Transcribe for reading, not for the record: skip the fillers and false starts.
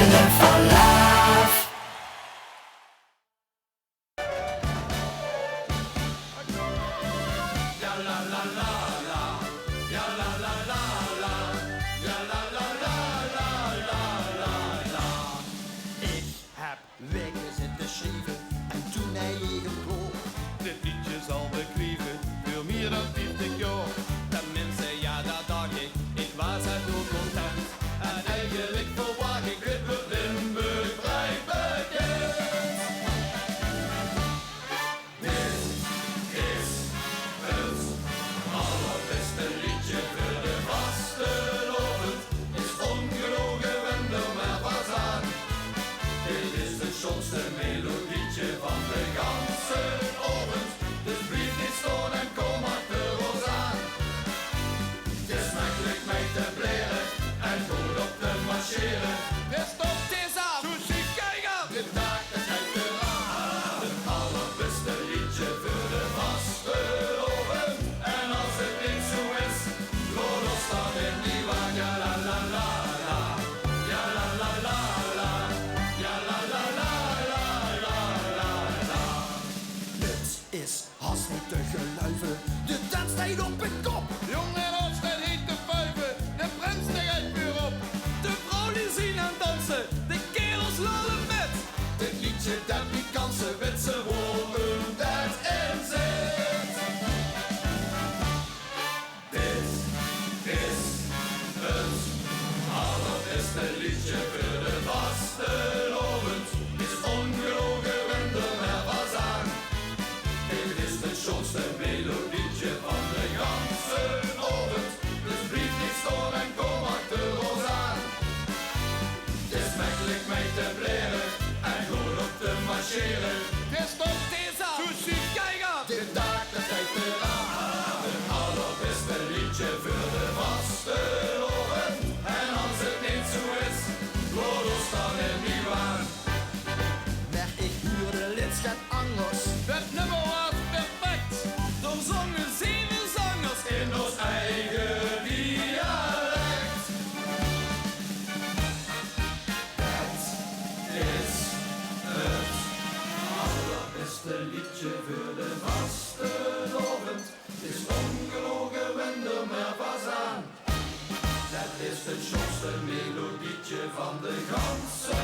willen van Love. Ja la la la la, ja la la la la, ja la la la la la la la. Ik heb weken zitten schrijven en toen hij geploegd. Dit liedje zal me krieven, veel meer dan 50 jaar. Tenminste, ja dat dacht ik was het ook content. En eigenlijk verwacht ik het voor Limburg vrij bekend. Dit is het allerbeste liedje voor de vastelovend. Is ongelogen en er maar was aan. Dit is het schoonste melodietje van de ganse avond. Dus blijf niet staan en kom achter ons aan. Het is makkelijk mee te bleren en goed op te marcheren. Dus stopt eens af, sushi kijken! De dag is uit de raam. Het allerbeste liedje voor de vastelovend. En als het niet zo is, laat ons dan in die waan. Ja la la la la, ja la la la la, ja la la la la la la la. Het is haast niet te geluiven, de dans staat op het kop. Jongen, als het heet te vuiven, de prins steekt weer op. De vrouwen die zien aan dansen, de kerels lullen met. Dit liedje dat niet kansen, met ze wonen dat en zit. Dit is het allerbeste liedje voor de vastelovend. Is ongelogen en er maar was aan. Dit is het schoonste melodietje van de ganse avond. Dus blijf niet staan en kom achter ons aan. Het is makkelijk mee te bleren en goed op te marcheren. Het stopt eens af, sushi kijken! De dag dat kijkt eraan. Het allerbeste liedje voor de vastelovend. En als het niet zo is, laat ons dan in die waan. Maar ik huurde lidschap angels. Het nummer was perfect. Door zongen zeven zangers in ons eigen dialect. Het is het allerbeste liedje voor de vastelovend. Het is ongelogen en er maar was aan. Dat is het schoonste melodietje van de ganse